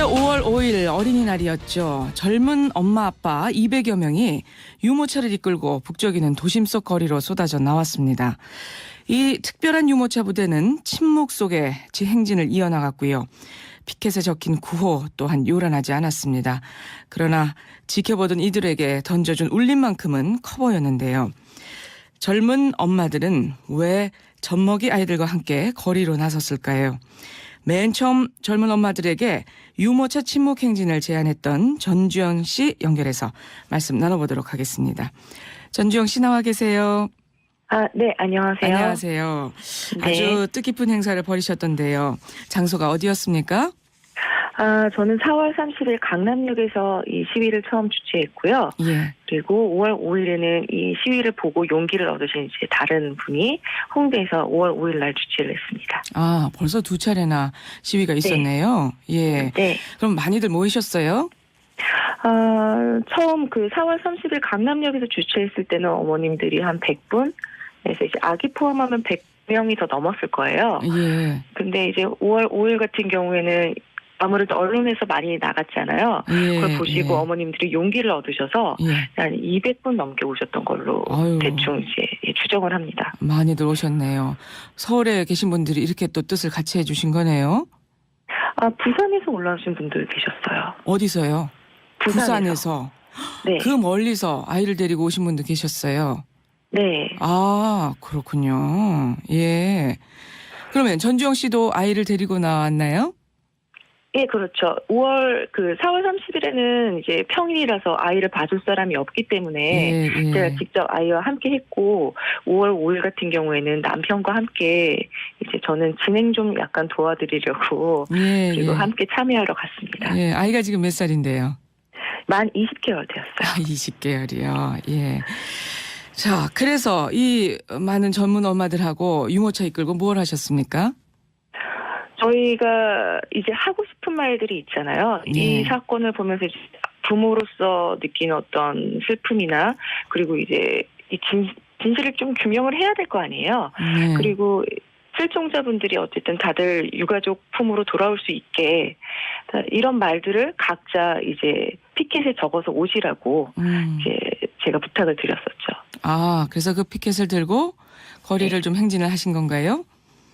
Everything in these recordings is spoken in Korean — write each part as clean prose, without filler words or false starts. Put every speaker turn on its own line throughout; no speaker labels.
어제 5월 5일 어린이날이었죠. 젊은 엄마 아빠 200여 명이 유모차를 이끌고 북적이는 도심 속 거리로 쏟아져 나왔습니다. 이 특별한 유모차 부대는 침묵 속에 지 행진을 이어나갔고요. 피켓에 적힌 구호 또한 요란하지 않았습니다. 그러나 지켜보던 이들에게 던져준 울림만큼은 커 보였는데요. 젊은 엄마들은 왜 젖먹이 아이들과 함께 거리로 나섰을까요? 맨 처음 젊은 엄마들에게 유모차 침묵 행진을 제안했던 전주영 씨 연결해서 말씀 나눠보도록 하겠습니다. 전주영 씨 나와 계세요.
네, 안녕하세요.
안녕하세요.
네.
아주 뜻깊은 행사를 벌이셨던데요. 장소가 어디였습니까?
저는 4월 30일 강남역에서 이 시위를 처음 주최했고요.
예.
그리고 5월 5일에는 이 시위를 보고 용기를 얻으신 이제 다른 분이 홍대에서 5월 5일 날 주최를 했습니다.
벌써 두 차례나 시위가 있었네요.
네.
예.
네.
그럼 많이들 모이셨어요?
처음 그 4월 30일 강남역에서 주최했을 때는 어머님들이 한 100분, 그래서 이제 아기 포함하면 100명이 더 넘었을 거예요.
예.
근데 이제 5월 5일 같은 경우에는 아무래도 언론에서 많이 나갔잖아요.
예,
그걸 보시고
예.
어머님들이 용기를 얻으셔서
예.
한 200분 넘게 오셨던 걸로
아유.
대충 이제 추정을 합니다.
많이들 오셨네요. 서울에 계신 분들이 이렇게 또 뜻을 같이 해주신 거네요.
부산에서 올라오신 분들 계셨어요.
어디서요? 부산에서.
네.
그 멀리서 아이를 데리고 오신 분도 계셨어요.
네.
그렇군요. 예. 그러면 전주영 씨도 아이를 데리고 나왔나요?
예, 그렇죠. 4월 30일에는 이제 평일이라서 아이를 봐줄 사람이 없기 때문에
예.
제가 직접 아이와 함께 했고 5월 5일 같은 경우에는 남편과 함께 이제 저는 진행 좀 약간 도와드리려고 그리고 함께 참여하러 갔습니다.
예, 아이가 지금 몇 살인데요?
만 20개월 되었어요.
20개월이요. 예. 자, 그래서 이 많은 전문 엄마들하고 유모차 이끌고 뭘 하셨습니까?
저희가 이제 하고 싶은 말들이 있잖아요.
네.
이 사건을 보면서 부모로서 느끼는 어떤 슬픔이나 그리고 이제 이 진실을 좀 규명을 해야 될 거 아니에요.
네.
그리고 실종자분들이 어쨌든 다들 유가족 품으로 돌아올 수 있게 이런 말들을 각자 이제 피켓에 적어서 오시라고 이제 제가 부탁을 드렸었죠.
그래서 그 피켓을 들고 거리를 좀 행진을 하신 건가요?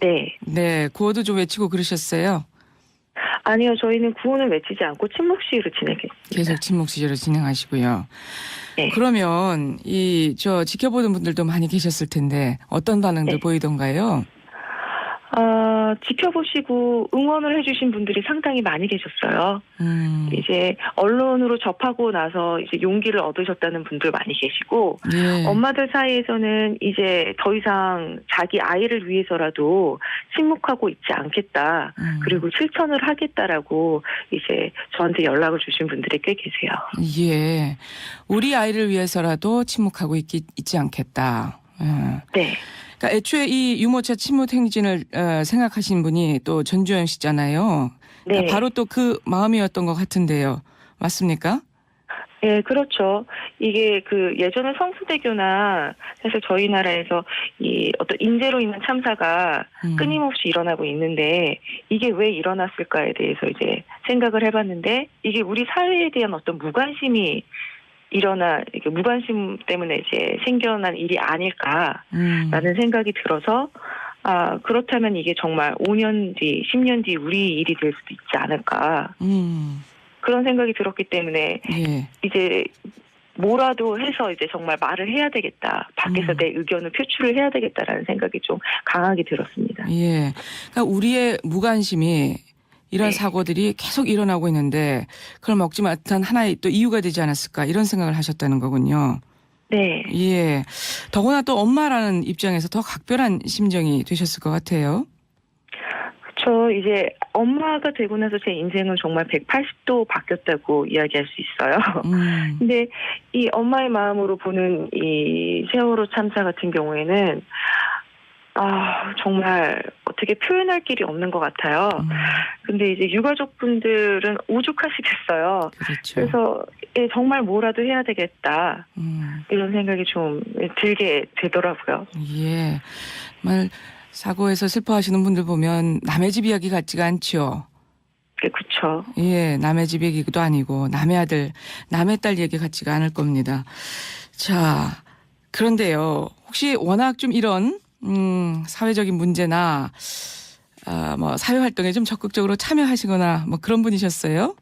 네.
네, 구호도 좀 외치고 그러셨어요?
아니요, 저희는 구호는 외치지 않고 침묵 시위로 진행했습니다.
계속 침묵 시위로 진행하시고요.
네.
그러면 지켜보는 분들도 많이 계셨을 텐데 어떤 반응들
네.
보이던가요?
지켜보시고 응원을 해주신 분들이 상당히 많이 계셨어요. 이제 언론으로 접하고 나서 이제 용기를 얻으셨다는 분들 많이 계시고,
예.
엄마들 사이에서는 이제 더 이상 자기 아이를 위해서라도 침묵하고 있지 않겠다. 그리고 실천을 하겠다라고 이제 저한테 연락을 주신 분들이 꽤 계세요.
예. 우리 아이를 위해서라도 침묵하고 있지 않겠다.
네.
그러니까 애초에 이 유모차 침묵 행진을 생각하신 분이 또 전주영 씨잖아요. 그러니까
네.
바로 또 그 마음이었던 것 같은데요. 맞습니까?
네, 그렇죠. 이게 예전에 성수대교나 사실 저희 나라에서 이 어떤 인재로 인한 참사가 끊임없이 일어나고 있는데 이게 왜 일어났을까에 대해서 이제 생각을 해봤는데 이게 우리 사회에 대한 어떤 무관심이 이게 무관심 때문에 이제 생겨난 일이 아닐까라는 생각이 들어서 그렇다면 이게 정말 5년 뒤, 10년 뒤 우리 일이 될 수도 있지 않을까 그런 생각이 들었기 때문에
예.
이제 뭐라도 해서 이제 정말 말을 해야 되겠다. 밖에서 내 의견을 표출을 해야 되겠다라는 생각이 좀 강하게 들었습니다.
예. 그러니까 우리의 무관심이 이런
네.
사고들이 계속 일어나고 있는데 그걸 먹지 못한 하나의 또 이유가 되지 않았을까 이런 생각을 하셨다는 거군요.
네.
예. 더구나 또 엄마라는 입장에서 더 각별한 심정이 되셨을 것 같아요.
그렇죠. 이제 엄마가 되고 나서 제 인생은 정말 180도 바뀌었다고 이야기할 수 있어요. 근데 이 엄마의 마음으로 보는 이 세월호 참사 같은 경우에는 정말 어떻게 표현할 길이 없는 것 같아요. 근데 이제 유가족분들은 오죽하시겠어요.
그렇죠.
그래서 정말 뭐라도 해야 되겠다. 이런 생각이 좀 들게 되더라고요.
예. 정말 사고에서 슬퍼하시는 분들 보면 남의 집 이야기 같지가 않죠.
그쵸.
예, 남의 집 얘기도 아니고 남의 아들, 남의 딸 얘기 같지가 않을 겁니다. 자, 그런데요. 혹시 워낙 좀 이런 사회적인 문제나 뭐 사회 활동에 좀 적극적으로 참여하시거나 뭐 그런 분이셨어요?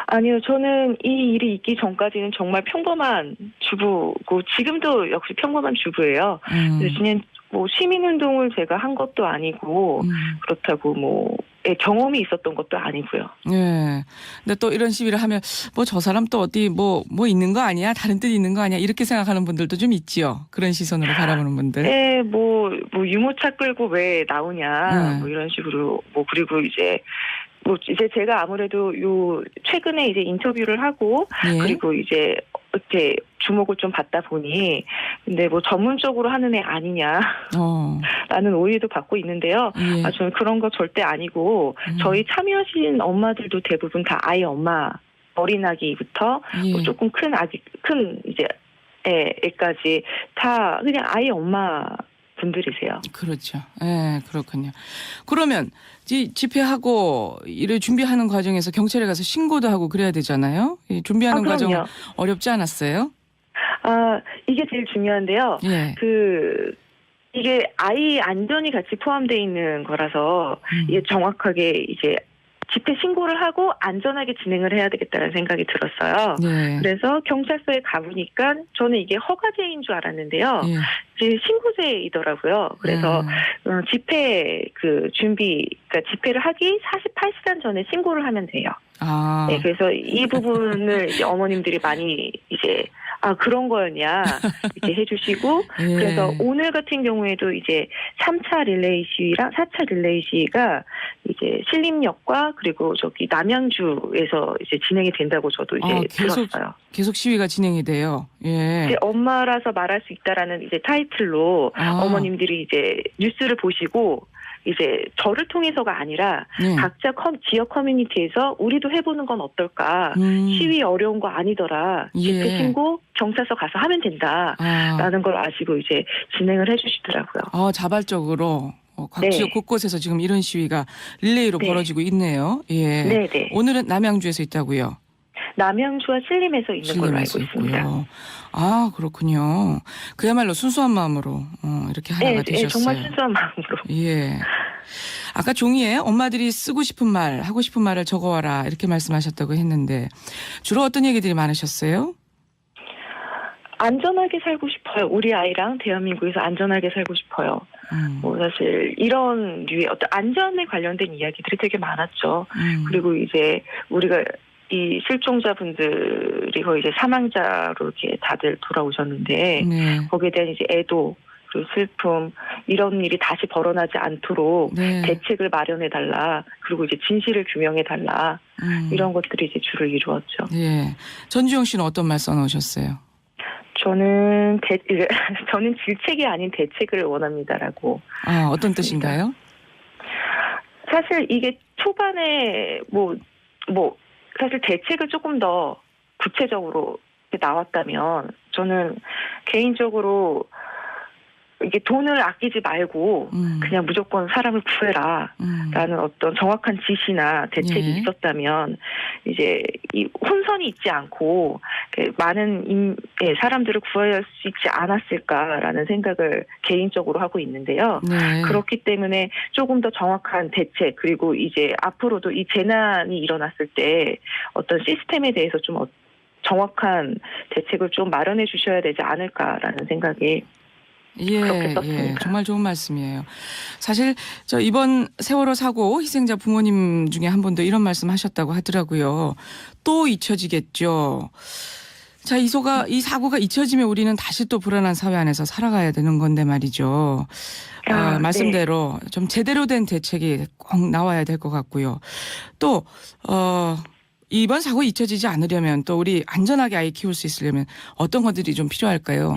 아니요, 저는 이 일이 있기 전까지는 정말 평범한 주부고 지금도 역시 평범한 주부예요. 그래서 그냥 뭐 시민운동을 제가 한 것도 아니고 그렇다고 뭐 경험이 있었던 것도 아니고요.
예. 근데 또 이런 시위를 하면 뭐 저 사람 또 어디 뭐 있는 거 아니야? 다른 뜻 있는 거 아니야? 이렇게 생각하는 분들도 좀 있지요. 그런 시선으로 바라보는 분들.
네, 뭐 유모차 끌고 왜 나오냐, 뭐 이런 식으로 뭐 그리고 이제 제가 아무래도 최근에 이제 인터뷰를 하고
예.
그리고 이제 이렇게 주목을 좀 받다 보니 근데 뭐 전문적으로 하는 애 아니냐. 라는 오해도 받고 있는데요.
예.
저는 그런 거 절대 아니고 저희 참여하신 엄마들도 대부분 다 아이 엄마 어린아기부터
예.
뭐 조금 큰 이제 애까지 다 그냥 아이 엄마 분들이세요.
그렇죠. 예, 그렇군요. 그러면 집회하고 이를 준비하는 과정에서 경찰에 가서 신고도 하고 그래야 되잖아요. 이 준비하는 과정 어렵지 않았어요?
이게 제일 중요한데요.
예.
이게 아이 안전이 같이 포함되어 있는 거라서 이게 정확하게 이제 집회 신고를 하고 안전하게 진행을 해야 되겠다는 생각이 들었어요.
네.
그래서 경찰서에 가보니까 저는 이게 허가제인 줄 알았는데요.
예.
이제 신고제이더라고요. 그래서 집회 그러니까 집회를 하기 48시간 전에 신고를 하면 돼요. 네, 그래서 이 부분을 이제 어머님들이 많이 이제 그런 거였냐 이렇게 해주시고
예.
그래서 오늘 같은 경우에도 이제 3차 릴레이 시위랑 4차 릴레이 시위가 이제 신림역과 그리고 저기 남양주에서 이제 진행이 된다고 저도 이제 들었어요.
계속 시위가 진행이 돼요. 예.
이제 엄마라서 말할 수 있다라는 이제 타이틀로 어머님들이 이제 뉴스를 보시고 이제 저를 통해서가 아니라 각자 지역 커뮤니티에서 우리도 해보는 건 어떨까. 시위 어려운 거 아니더라. 집회 신고 경찰서 가서 하면 된다라는 걸 아시고 이제 진행을 해주시더라고요.
자발적으로 각 지역 곳곳에서 지금 이런 시위가 릴레이로 벌어지고 있네요. 예.
네네.
오늘은 남양주에서 있다고요.
남양주와 신림에서 있는 걸로 알고 있습니다.
그렇군요. 그야말로 순수한 마음으로 이렇게 하나가 되셨어요.
정말 순수한 마음으로.
예. 아까 종이에 엄마들이 쓰고 싶은 말, 하고 싶은 말을 적어와라 이렇게 말씀하셨다고 했는데 주로 어떤 얘기들이 많으셨어요?
안전하게 살고 싶어요. 우리 아이랑 대한민국에서 안전하게 살고 싶어요. 뭐 사실 이런 류의 어떤 안전에 관련된 이야기들이 되게 많았죠. 그리고 이제 우리가 이 실종자분들이 거의 이제 사망자로 이렇게 다들 돌아오셨는데 거기에 대한 이제 애도 그리고 슬픔 이런 일이 다시 벌어나지 않도록 대책을 마련해달라. 그리고 이제 진실을 규명해달라. 이런 것들이 이제 주를 이루었죠.
예. 전주영 씨는 어떤 말 써놓으셨어요?
저는 질책이 아닌 대책을 원합니다라고.
어떤 뜻인가요?
사실 이게 초반에 사실 대책을 조금 더 구체적으로 나왔다면 저는 개인적으로 이게 돈을 아끼지 말고 그냥 무조건 사람을 구해라 라는 어떤 정확한 지시나 대책이 있었다면 이제 이 혼선이 있지 않고 많은 사람들을 구할 수 있지 않았을까라는 생각을 개인적으로 하고 있는데요. 그렇기 때문에 조금 더 정확한 대책 그리고 이제 앞으로도 이 재난이 일어났을 때 어떤 시스템에 대해서 좀 정확한 대책을 좀 마련해 주셔야 되지 않을까라는 생각이
예, 정말 좋은 말씀이에요. 사실 이번 세월호 사고 희생자 부모님 중에 한 분도 이런 말씀하셨다고 하더라고요. 또 잊혀지겠죠. 자, 이 사고가 잊혀지면 우리는 다시 또 불안한 사회 안에서 살아가야 되는 건데 말이죠. 말씀대로 좀 제대로 된 대책이 꼭 나와야 될 것 같고요. 또 이번 사고 잊혀지지 않으려면 또 우리 안전하게 아이 키울 수 있으려면 어떤 것들이 좀 필요할까요?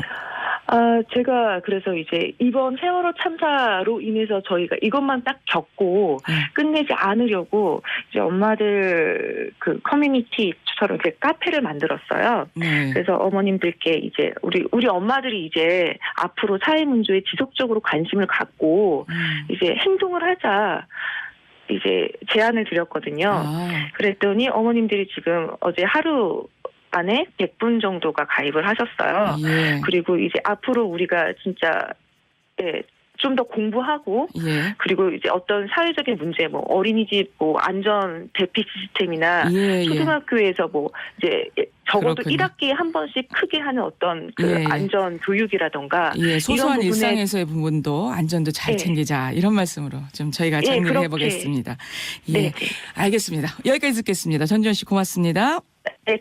제가 그래서 이제 이번 세월호 참사로 인해서 저희가 이것만 딱 겪고 끝내지 않으려고 이제 엄마들 그 커뮤니티처럼 이렇게 카페를 만들었어요. 그래서 어머님들께 이제 우리 엄마들이 이제 앞으로 사회 문제에 지속적으로 관심을 갖고 이제 행동을 하자. 이제 제안을 드렸거든요.
아,
그랬더니 어머님들이 지금 어제 하루 안에 100분 정도가 가입을 하셨어요.
예.
그리고 이제 앞으로 우리가 진짜 좀 더 공부하고
예.
그리고 이제 어떤 사회적인 문제, 뭐 어린이집 뭐 안전 대피 시스템이나
예, 예.
초등학교에서 뭐 이제 적어도
그렇군요.
1학기에 한 번씩 크게 하는 어떤 그
예, 예.
안전 교육이라던가
예, 소소한
이런 부분에
일상에서의 부분도 안전도 잘
예.
챙기자 이런 말씀으로 좀 저희가
예,
정리를
그렇게.
해보겠습니다. 예,
네.
알겠습니다. 여기까지 듣겠습니다. 전지현 씨 고맙습니다.
네.